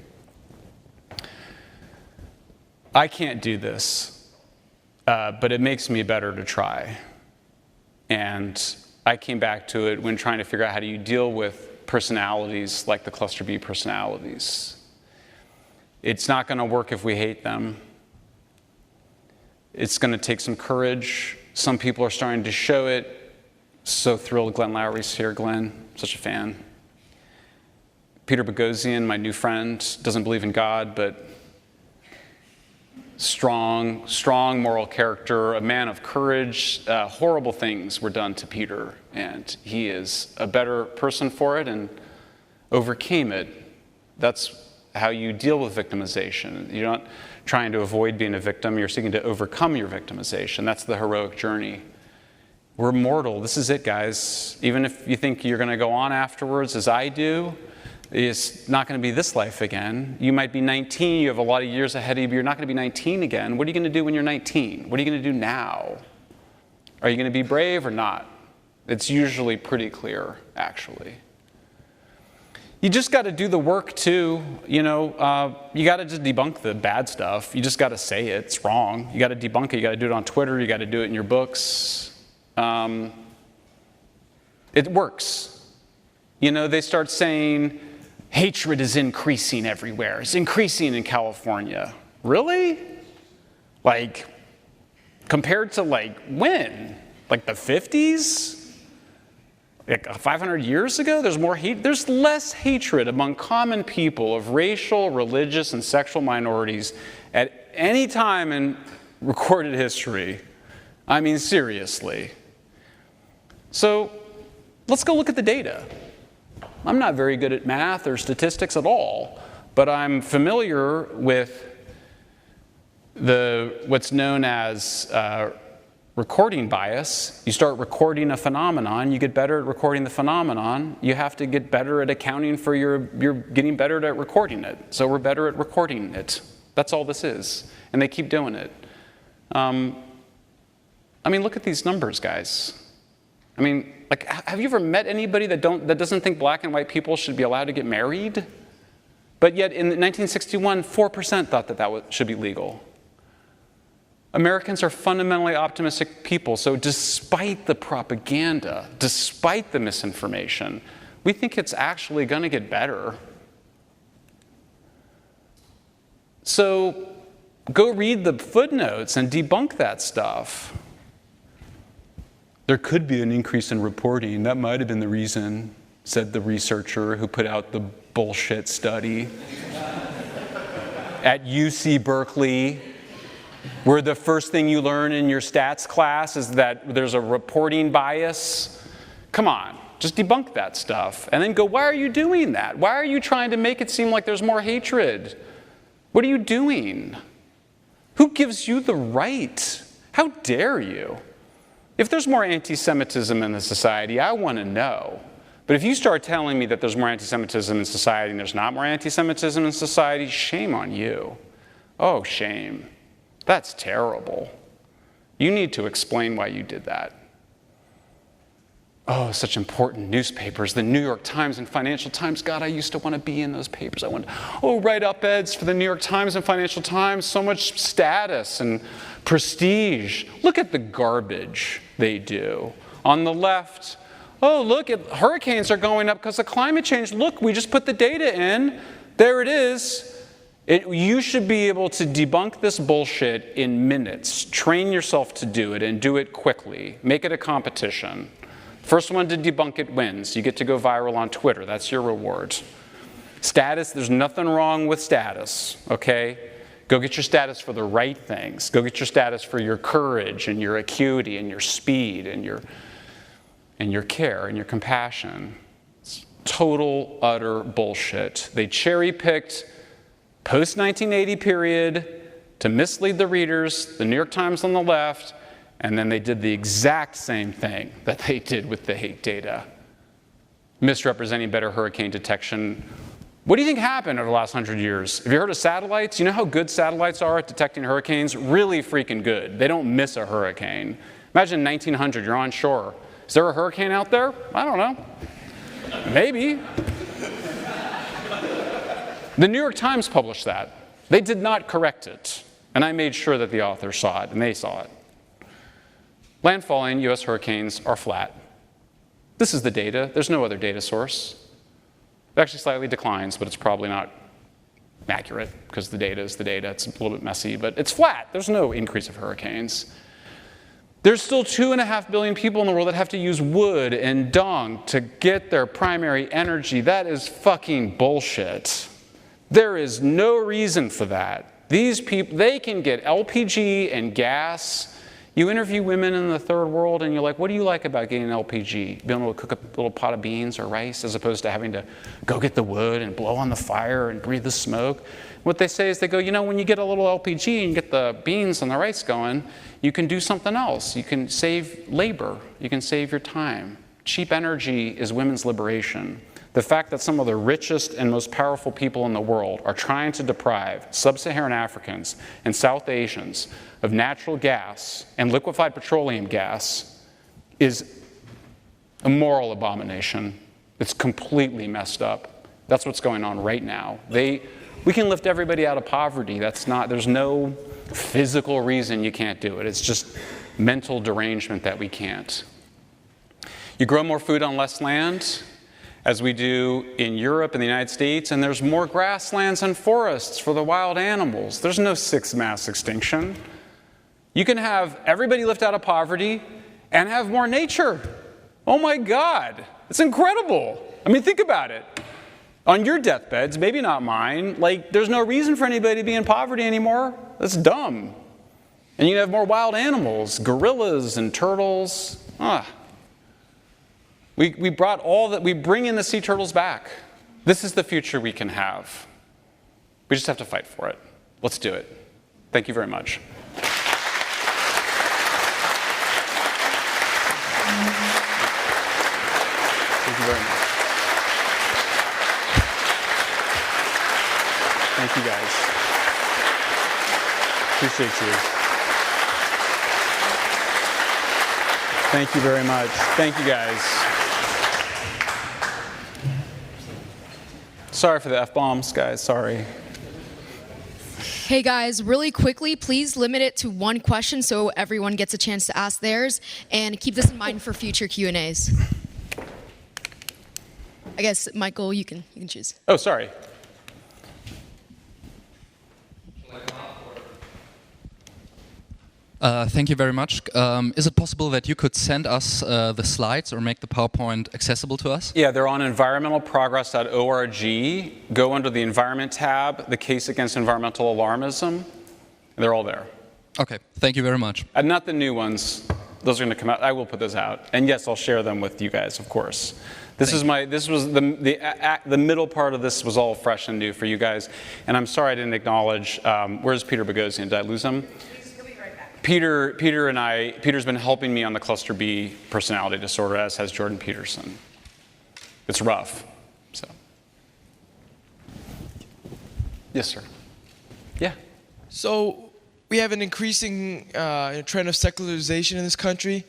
I can't do this, but it makes me better to try. And I came back to it when trying to figure out how do you deal with personalities like the cluster B personalities. It's not going to work if we hate them. It's going to take some courage. Some people are starting to show it. So thrilled Glenn Lowry's here. Glenn, such a fan. Peter Boghossian, my new friend, doesn't believe in God, but strong moral character, a man of courage. Horrible things were done to Peter, and he is a better person for it and overcame it. That's how you deal with victimization. You're not trying to avoid being a victim, you're seeking to overcome your victimization. That's the heroic journey. We're mortal. This is it, guys. Even if you think you're going to go on afterwards, as I do, it's not going to be this life again. You might be 19, you have a lot of years ahead of you, but you're not going to be 19 again. What are you going to do when you're 19? What are you going to do now? Are you going to be brave or not? It's usually pretty clear, actually. You just got to do the work, too. You got to just debunk the bad stuff. You just got to say it. It's wrong. You got to debunk it. You got to do it on Twitter. You got to do it in your books. It works. They start saying, hatred is increasing everywhere. It's increasing in California. Really? Compared to when? The 50s? 500 years ago? There's more hate. There's less hatred among common people of racial, religious, and sexual minorities at any time in recorded history. I mean, seriously. So let's go look at the data. I'm not very good at math or statistics at all, but I'm familiar with what's known as recording bias. You start recording a phenomenon, you get better at recording the phenomenon, you have to get better at accounting for you're getting better at recording it. So we're better at recording it. That's all this is. And they keep doing it. Look at these numbers, guys. Have you ever met anybody that doesn't think black and white people should be allowed to get married? But yet in 1961, 4% thought that should be legal. Americans are fundamentally optimistic people, so despite the propaganda, despite the misinformation, we think it's actually going to get better. So go read the footnotes and debunk that stuff. There could be an increase in reporting. That might have been the reason, said the researcher who put out the bullshit study at UC Berkeley, where the first thing you learn in your stats class is that there's a reporting bias. Come on, just debunk that stuff. And then go, why are you doing that? Why are you trying to make it seem like there's more hatred? What are you doing? Who gives you the right? How dare you? If there's more anti-Semitism in the society, I want to know. But if you start telling me that there's more anti-Semitism in society and there's not more anti-Semitism in society, shame on you. Oh, shame. That's terrible. You need to explain why you did that. Oh, such important newspapers, the New York Times and Financial Times. God, I used to want to be in those papers. I want to, write op-eds for the New York Times and Financial Times. So much status and prestige. Look at the garbage they do. On the left, look, hurricanes are going up because of climate change. Look, we just put the data in. There it is. You should be able to debunk this bullshit in minutes. Train yourself to do it and do it quickly. Make it a competition. First one to debunk it wins. You get to go viral on Twitter. That's your reward. Status, there's nothing wrong with status, okay? Go get your status for the right things. Go get your status for your courage and your acuity and your speed and your care and your compassion. It's total, utter bullshit. They cherry-picked post-1980 period to mislead the readers, the New York Times on the left, and then they did the exact same thing that they did with the hate data. Misrepresenting better hurricane detection. What do you think happened over the last 100 years? Have you heard of satellites? You know how good satellites are at detecting hurricanes? Really freaking good. They don't miss a hurricane. Imagine 1900, you're on shore. Is there a hurricane out there? I don't know. Maybe. The New York Times published that. They did not correct it. And I made sure that the authors saw it, and they saw it. Landfalling U.S. hurricanes are flat. This is the data. There's no other data source. It actually slightly declines, but it's probably not accurate because the data is the data. It's a little bit messy, but it's flat. There's no increase of hurricanes. There's still 2.5 billion people in the world that have to use wood and dung to get their primary energy. That is fucking bullshit. There is no reason for that. These people, they can get LPG and gas. You interview women in the third world and you're like, what do you like about getting LPG? Being able to cook a little pot of beans or rice as opposed to having to go get the wood and blow on the fire and breathe the smoke. What they say is they go, you know, when you get a little LPG and you get the beans and the rice going, you can do something else. You can save labor. You can save your time. Cheap energy is women's liberation. The fact that some of the richest and most powerful people in the world are trying to deprive sub-Saharan Africans and South Asians of natural gas and liquefied petroleum gas is a moral abomination. It's completely messed up. That's what's going on right now. We can lift everybody out of poverty. There's no physical reason you can't do it. It's just mental derangement that we can't. You grow more food on less land, as we do in Europe and the United States, and there's more grasslands and forests for the wild animals. There's no sixth mass extinction. You can have everybody lift out of poverty and have more nature. Oh my God, it's incredible. I mean, think about it. On your deathbeds, maybe not mine, like there's no reason for anybody to be in poverty anymore. That's dumb. And you can have more wild animals, gorillas and turtles. We brought all that, we bring in the sea turtles back. This is the future we can have. We just have to fight for it. Let's do it. Thank you very much. Thank you very much. Thank you guys. Appreciate you. Thank you very much. Thank you guys. Sorry for the F-bombs, guys. Sorry. Hey guys, really quickly, please limit it to one question so everyone gets a chance to ask theirs, and keep this in mind for future Q&As. I guess, Michael, you can choose. Oh, sorry. Thank you very much. Is it possible that you could send us the slides or make the PowerPoint accessible to us? Yeah, they're on environmentalprogress.org. Go under the Environment tab, the case against environmental alarmism. They're all there. Okay, thank you very much. And not the new ones. Those are going to come out. I will put those out. And yes, I'll share them with you guys, of course. This was the middle part of this was all fresh and new for you guys. And I'm sorry I didn't acknowledge, where's Peter Boghossian? Did I lose him? Peter's been helping me on the cluster B personality disorder, as has Jordan Peterson. It's rough, so. Yes, sir. Yeah. So we have an increasing trend of secularization in this country,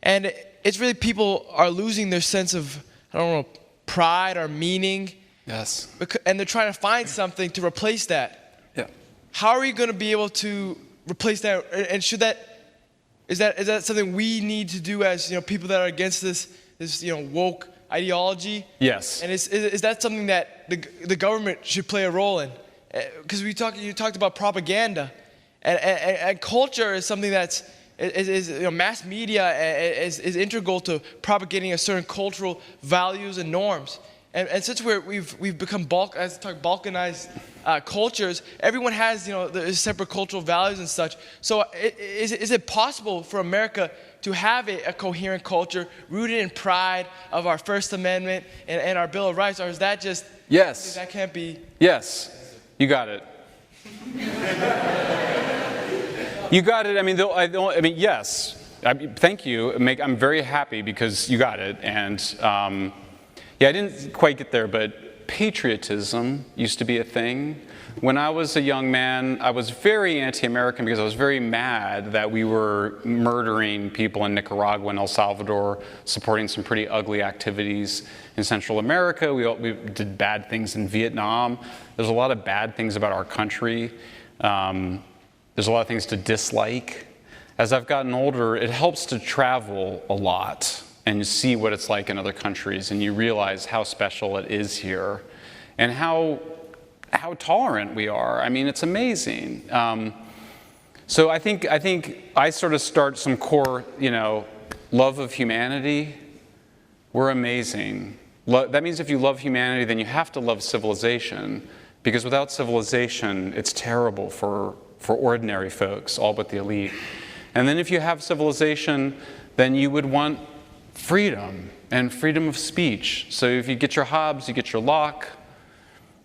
and it's really people are losing their sense of, I don't know, pride or meaning. Yes. And they're trying to find something to replace that. Yeah. How are you going to be able to replace that? And is that something we need to do as people that are against this woke ideology? Yes. And is that something that the government should play a role in? Because you talked about propaganda, and culture is something that's mass media is integral to propagating a certain cultural values and norms. And since we've become balkanized cultures, everyone has their separate cultural values and such. So is it possible for America to have a coherent culture rooted in pride of our First Amendment and our Bill of Rights, or is that just that can't be? Yes, you got it. You got it. I mean, yes. Thank you. I'm very happy because you got it. And I didn't quite get there, but patriotism used to be a thing. When I was a young man, I was very anti-American because I was very mad that we were murdering people in Nicaragua and El Salvador, supporting some pretty ugly activities in Central America. We did bad things in Vietnam. There's a lot of bad things about our country. There's a lot of things to dislike. As I've gotten older, it helps to travel a lot and see what it's like in other countries, and you realize how special it is here and how tolerant we are. I mean, it's amazing. So I think I sort of start some core, love of humanity. We're amazing. That means if you love humanity, then you have to love civilization, because without civilization, it's terrible for ordinary folks, all but the elite. And then if you have civilization, then you would want freedom and freedom of speech. So if you get your Hobbes, you get your Locke.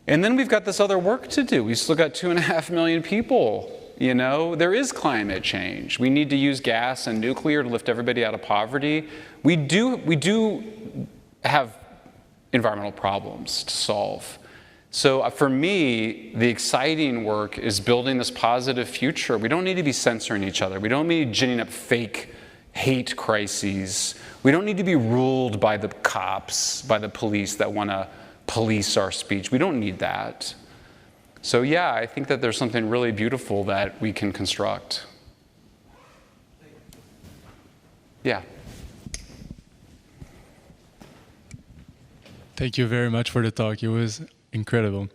And then we've got this other work to do. We've still got 2.5 million people. There is climate change. We need to use gas and nuclear to lift everybody out of poverty. We do have environmental problems to solve. So for me, the exciting work is building this positive future. We don't need to be censoring each other. We don't need ginning up fake hate crises. We don't need to be ruled by the cops, by the police that want to police our speech. We don't need that. So yeah, I think that there's something really beautiful that we can construct. Yeah. Thank you very much for the talk. It was incredible.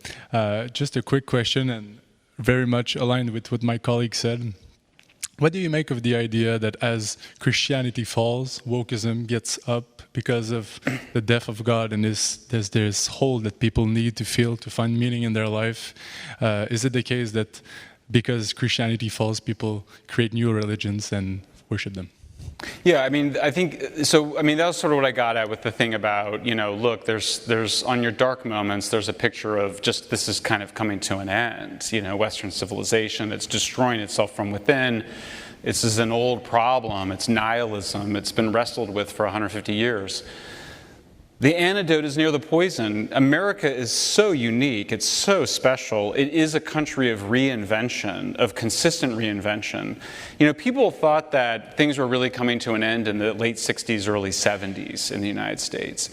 Just a quick question, and very much aligned with what my colleague said. What do you make of the idea that as Christianity falls, wokeism gets up because of the death of God, and there's this hole that people need to fill to find meaning in their life? Is it the case that because Christianity falls, people create new religions and worship them? Yeah, I think so. That was sort of what I got at with the thing about, look, there's on your dark moments, there's a picture of just this is kind of coming to an end. Western civilization that's destroying itself from within. This is an old problem. It's nihilism. It's been wrestled with for 150 years. The antidote is near the poison. America is so unique. It's so special. It is a country of reinvention, of consistent reinvention. People thought that things were really coming to an end in the late 60s, early 70s in the United States.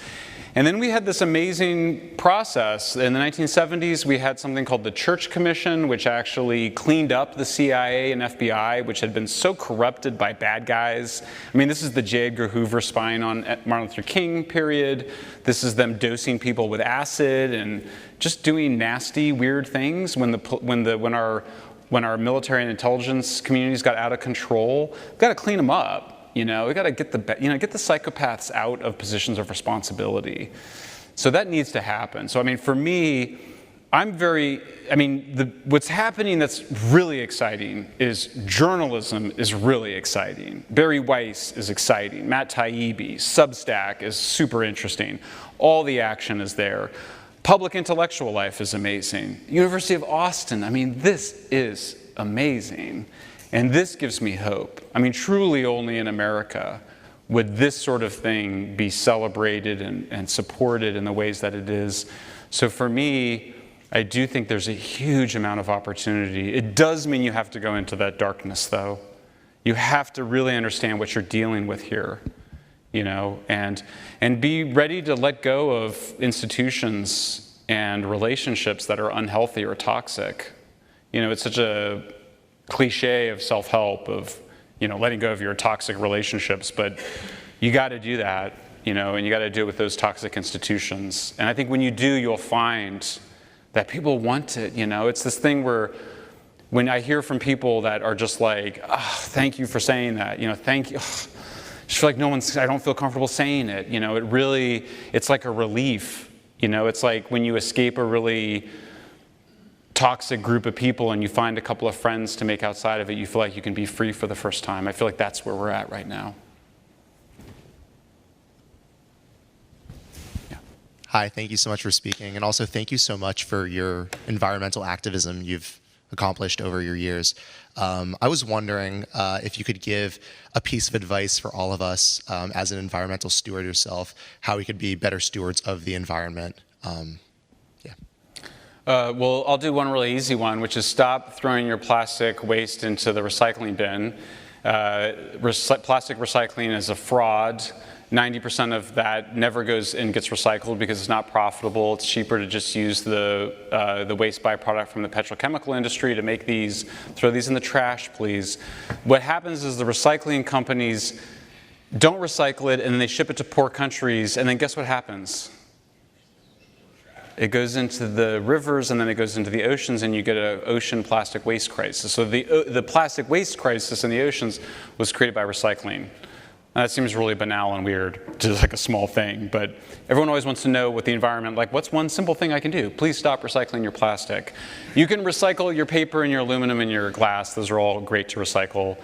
And then we had this amazing process. In the 1970s, we had something called the Church Commission, which actually cleaned up the CIA and FBI, which had been so corrupted by bad guys. This is the J. Edgar Hoover spying on Martin Luther King period. This is them dosing people with acid and just doing nasty, weird things when our military and intelligence communities got out of control. We've got to clean them up. We got to get the psychopaths out of positions of responsibility. So that needs to happen. So for me, what's happening that's really exciting is journalism is really exciting. Barry Weiss is exciting. Matt Taibbi, Substack is super interesting. All the action is there. Public intellectual life is amazing. University of Austin, this is amazing. And this gives me hope. Truly only in America would this sort of thing be celebrated and supported in the ways that it is. So for me, I do think there's a huge amount of opportunity. It does mean you have to go into that darkness, though. You have to really understand what you're dealing with here, and be ready to let go of institutions and relationships that are unhealthy or toxic. It's such a cliche of self-help of, letting go of your toxic relationships, but you got to do that, and you got to do it with those toxic institutions. And I think when you do, you'll find that people want it. It's this thing where when I hear from people that are just like, oh, thank you for saying that, thank you. Ugh. I just feel like I don't feel comfortable saying it. It's like a relief. It's like when you escape a really toxic group of people and you find a couple of friends to make outside of it, you feel like you can be free for the first time. I feel like that's where we're at right now. Yeah. Hi, thank you so much for speaking. And also thank you so much for your environmental activism you've accomplished over your years. I was wondering if you could give a piece of advice for all of us as an environmental steward yourself, how we could be better stewards of the environment. Well, I'll do one really easy one, which is stop throwing your plastic waste into the recycling bin. Plastic recycling is a fraud. 90% of that never goes and gets recycled because it's not profitable. It's cheaper to just use the waste byproduct from the petrochemical industry to make these. Throw these in the trash, please. What happens is the recycling companies don't recycle it, and then they ship it to poor countries, and then guess what happens? It goes into the rivers, and then it goes into the oceans, and you get an ocean plastic waste crisis. So the plastic waste crisis in the oceans was created by recycling. That seems really banal and weird, just like a small thing, but everyone always wants to know what the environment, like what's one simple thing I can do? Please stop recycling your plastic. You can recycle your paper and your aluminum and your glass. Those are all great to recycle.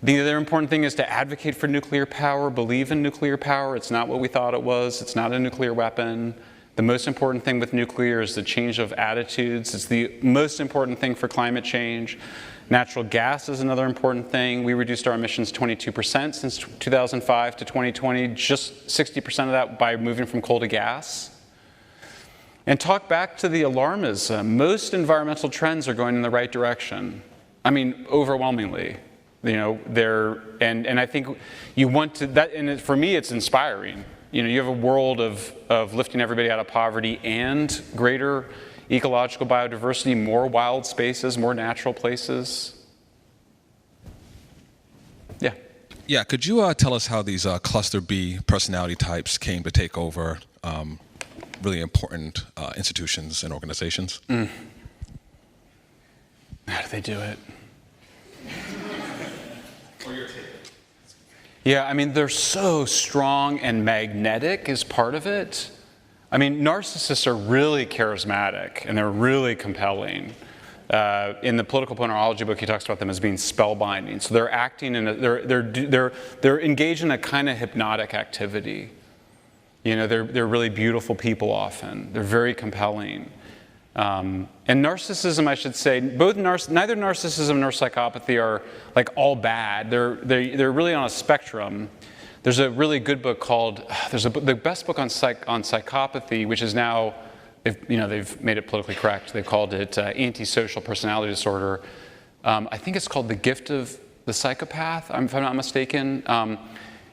The other important thing is to advocate for nuclear power, believe in nuclear power. It's not what we thought it was. It's not a nuclear weapon. The most important thing with nuclear is the change of attitudes. It's the most important thing for climate change. Natural gas is another important thing. We reduced our emissions 22% since 2005 to 2020, just 60% of that by moving from coal to gas. And talk back to the alarmism. Most environmental trends are going in the right direction. I mean, overwhelmingly. And I think you want to, and for me it's inspiring. You have a world of lifting everybody out of poverty and greater ecological biodiversity, more wild spaces, more natural places. Yeah. Yeah, could you tell us how these cluster B personality types came to take over really important institutions and organizations? How do they do it? Yeah, I mean, they're so strong and magnetic is part of it. I mean, narcissists are really charismatic and they're really compelling. In the political ponerology book, he talks about them as being spellbinding. So they're acting in they're engaged in a kind of hypnotic activity. They're really beautiful people often. They're very compelling. And narcissism, I should say, neither narcissism nor psychopathy are like all bad. They're really on a spectrum. There's a really good book called, the best book on psychopathy, which is now, they've made it politically correct. They've called it antisocial personality disorder. I think it's called The Gift of the Psychopath, if I'm not mistaken.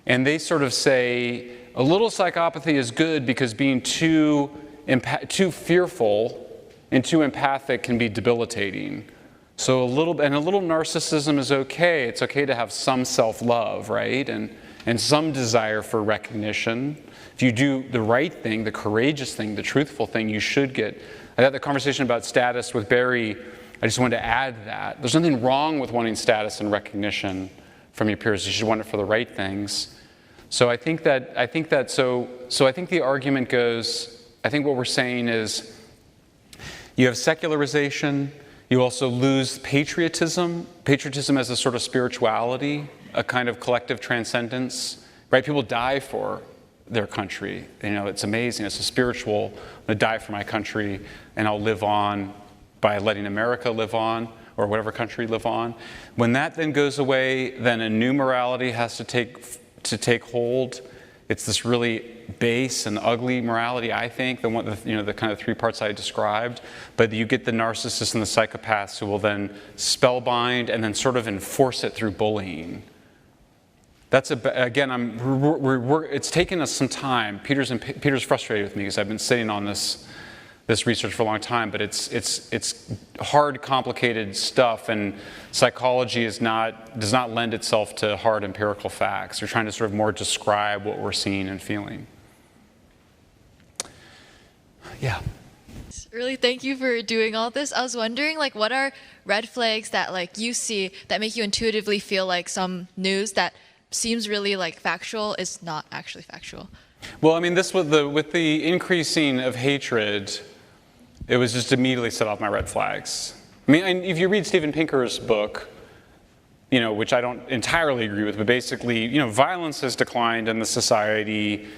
And they sort of say a little psychopathy is good because being too fearful and too empathic can be debilitating. So a little narcissism is okay. It's okay to have some self-love, right? And some desire for recognition. If you do the right thing, the courageous thing, the truthful thing, you should get. I had the conversation about status with Barry. I just wanted to add that. There's nothing wrong with wanting status and recognition from your peers. You should want it for the right things. So I think the argument goes, I think what we're saying is you have secularization, you also lose patriotism as a sort of spirituality, a kind of collective transcendence, right? People die for their country. It's amazing. It's a spiritual, I'm going to die for my country, and I'll live on by letting America live on, or whatever country live on. When that then goes away, then a new morality has to take hold. It's this really base and ugly morality, I think, the kind of three parts I described. But you get the narcissists and the psychopaths who will then spellbind and then sort of enforce it through bullying. That's again, it's taken us some time. Peter's frustrated with me because I've been sitting on this research for a long time, but it's hard, complicated stuff, and psychology does not lend itself to hard empirical facts. We're trying to sort of more describe what we're seeing and feeling. Yeah. Really, thank you for doing all this. I was wondering, like, what are red flags that, like, you see that make you intuitively feel like some news that seems really, like, factual is not actually factual? Well, I mean, this with the increasing of hatred, it was just immediately set off my red flags. I mean, if you read Steven Pinker's book, you know, which I don't entirely agree with, but basically, you know, violence has declined in the society.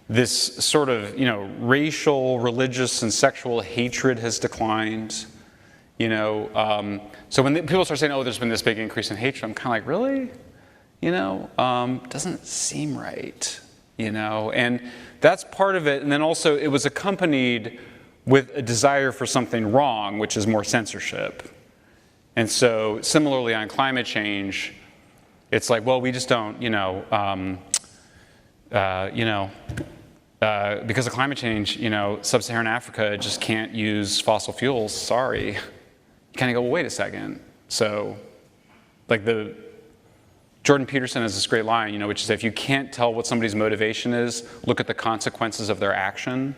This sort of, you know, racial, religious, and sexual hatred has declined. You know, so when people start saying, "Oh, there's been this big increase in hatred," I'm kind of like, really? You know, doesn't seem right. You know, and that's part of it. And then also, it was accompanied with a desire for something wrong, which is more censorship. And so, similarly on climate change, it's like, well, we just don't, because of climate change, you know, sub-Saharan Africa just can't use fossil fuels. Sorry. You kind of go, well, wait a second. So, like Jordan Peterson has this great line, you know, which is if you can't tell what somebody's motivation is, look at the consequences of their action.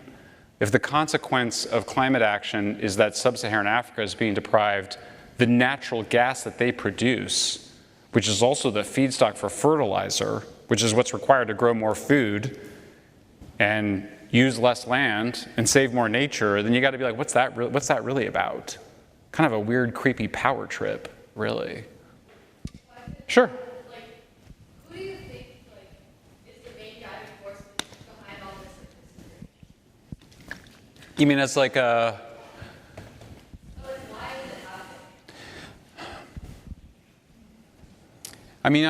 If the consequence of climate action is that sub-Saharan Africa is being deprived the natural gas that they produce, which is also the feedstock for fertilizer, which is what's required to grow more food and use less land and save more nature, then you got to be like, what's that really about? Kind of a weird, creepy power trip, really. Sure. Who do you think is the main driving force behind all this? You mean as like a... I mean,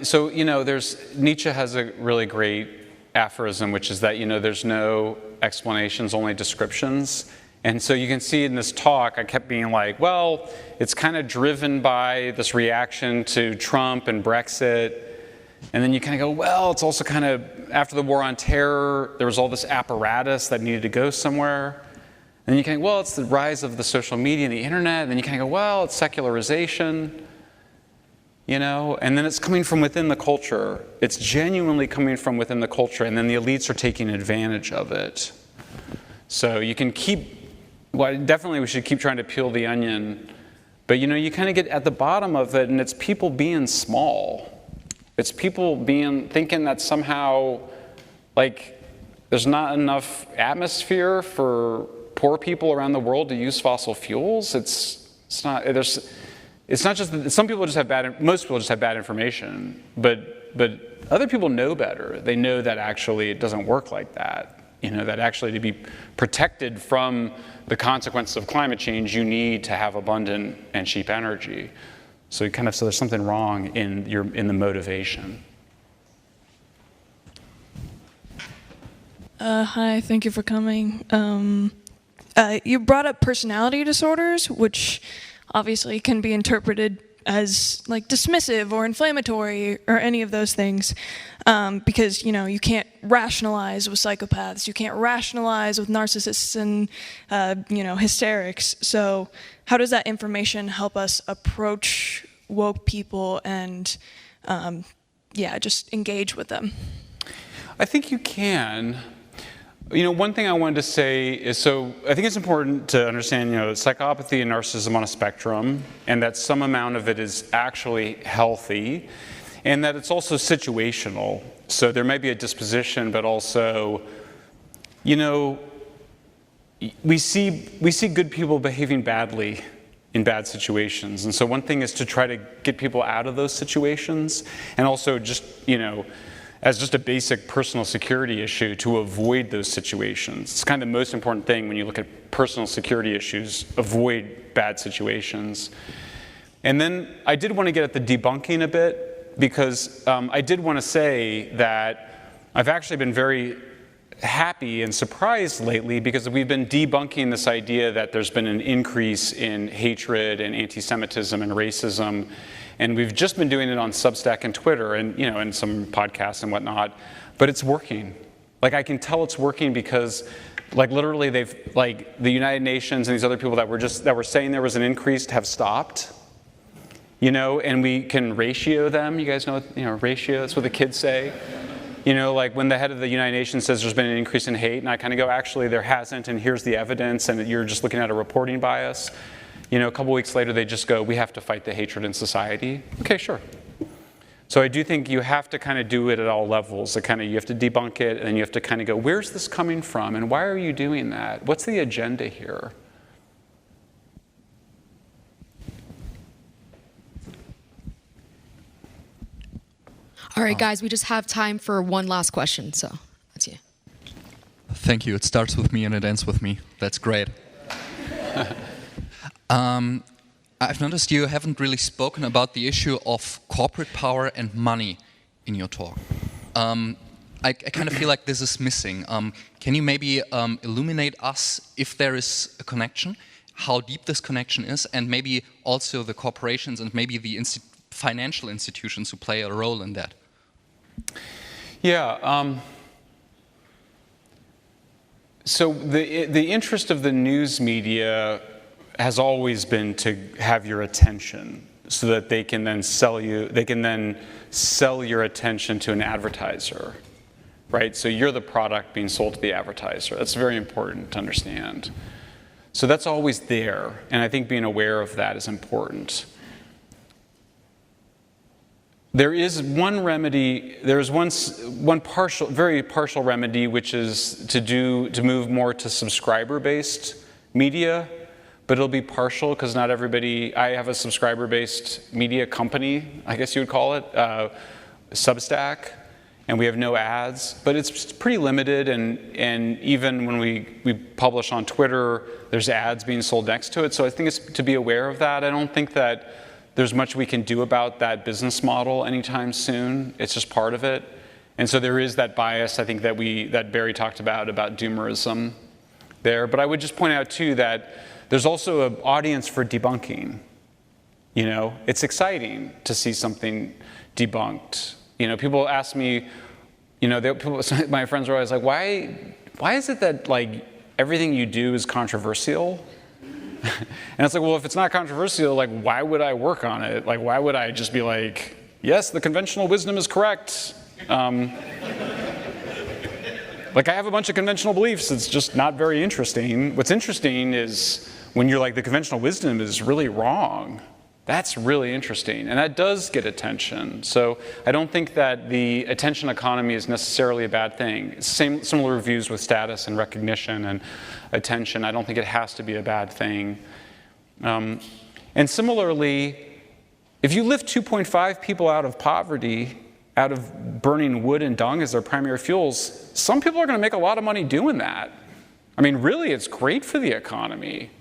so, you know, Nietzsche has a really great aphorism, which is that, you know, there's no explanations, only descriptions. And so you can see in this talk, I kept being like, well, it's kind of driven by this reaction to Trump and Brexit. And then you kind of go, well, it's also kind of, after the war on terror, there was all this apparatus that needed to go somewhere. And then you kind of go, well, it's the rise of the social media and the internet. And then you kind of go, well, it's secularization. You know, and then it's coming from within the culture. It's genuinely coming from within the culture, and then the elites are taking advantage of it. So you can definitely we should keep trying to peel the onion, but you know, you kind of get at the bottom of it, and it's people being small. It's people thinking that somehow, like, there's not enough atmosphere for poor people around the world to use fossil fuels. It's not just that some people just have most people just have bad information, but other people know better. They know that actually it doesn't work like that. You know, that actually to be protected from the consequences of climate change, you need to have abundant and cheap energy. So there's something wrong in the motivation. Hi, thank you for coming. You brought up personality disorders, which obviously can be interpreted as like dismissive or inflammatory or any of those things, because, you know, you can't rationalize with psychopaths, you can't rationalize with narcissists and, you know, hysterics. So how does that information help us approach woke people and, just engage with them? I think you can. You know, one thing I wanted to say is, so I think it's important to understand, you know, psychopathy and narcissism on a spectrum, and that some amount of it is actually healthy, and that it's also situational. So there may be a disposition, but also, you know, we see good people behaving badly in bad situations. And so one thing is to try to get people out of those situations, and also just, you know, as just a basic personal security issue to avoid those situations. It's kind of the most important thing when you look at personal security issues, avoid bad situations. And then I did want to get at the debunking a bit, because I did want to say that I've actually been very happy and surprised lately, because we've been debunking this idea that there's been an increase in hatred and anti-Semitism and racism. And we've just been doing it on Substack and Twitter and, you know, and some podcasts and whatnot, but it's working. Like, I can tell it's working because, like, literally they've, like, the United Nations and these other people that were saying there was an increase have stopped, you know, and we can ratio them. You guys know, ratio, that's what the kids say. You know, like when the head of the United Nations says there's been an increase in hate, and I kind of go, actually, there hasn't, and here's the evidence, and you're just looking at a reporting bias. You know, a couple weeks later, they just go, we have to fight the hatred in society. Okay, sure. So I do think you have to kind of do it at all levels. You have to debunk it, and then you have to kind of go, where's this coming from, and why are you doing that? What's the agenda here? All right, guys, we just have time for one last question, so that's you. Thank you. It starts with me and it ends with me. That's great. I've noticed you haven't really spoken about the issue of corporate power and money in your talk. I kind of feel like this is missing. Can you maybe illuminate us if there is a connection, how deep this connection is, and maybe also the corporations and maybe the financial institutions who play a role in that? Yeah. So the interest of the news media has always been to have your attention, so that they can then sell your attention to an advertiser, right? So you're the product being sold to the advertiser. That's very important to understand. So that's always there, and I think being aware of that is important. There is one remedy, there's one partial, very partial remedy, which is to move more to subscriber-based media, but it'll be partial because not everybody, I have a subscriber-based media company, I guess you would call it, Substack, and we have no ads, but it's pretty limited, and even when we publish on Twitter, there's ads being sold next to it, so I think it's to be aware of that. I don't think that there's much we can do about that business model anytime soon. It's just part of it. And so there is that bias, I think, that Barry talked about doomerism there. But I would just point out, too, that there's also an audience for debunking. You know, it's exciting to see something debunked. You know, people ask me, you know, my friends are always like, why is it that, like, everything you do is controversial? And it's like, well, if it's not controversial, like, why would I work on it? Like, why would I just be like, yes, the conventional wisdom is correct? Like, I have a bunch of conventional beliefs. It's just not very interesting. What's interesting is when you're like, the conventional wisdom is really wrong. That's really interesting. And that does get attention. So I don't think that the attention economy is necessarily a bad thing. Similar views with status and recognition and attention. I don't think it has to be a bad thing. And similarly, if you lift 2.5 people out of poverty, out of burning wood and dung as their primary fuels, some people are going to make a lot of money doing that. I mean, really, it's great for the economy.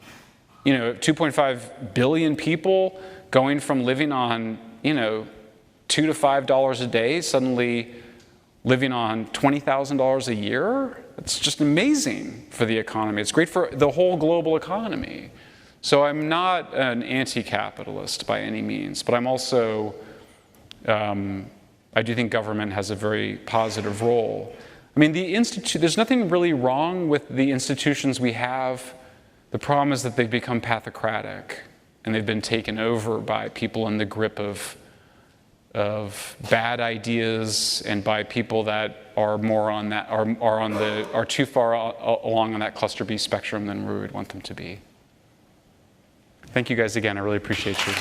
You know, 2.5 billion people going from living on, you know, $2 to $5 a day, suddenly living on $20,000 a year. It's just amazing for the economy. It's great for the whole global economy. So I'm not an anti-capitalist by any means, but I'm also, I do think government has a very positive role. I mean, there's nothing really wrong with the institutions we have. The problem is that they've become pathocratic, and they've been taken over by people in the grip of bad ideas and by people that are more on that are too far along on that cluster B spectrum than we would want them to be. Thank you guys again. I really appreciate you.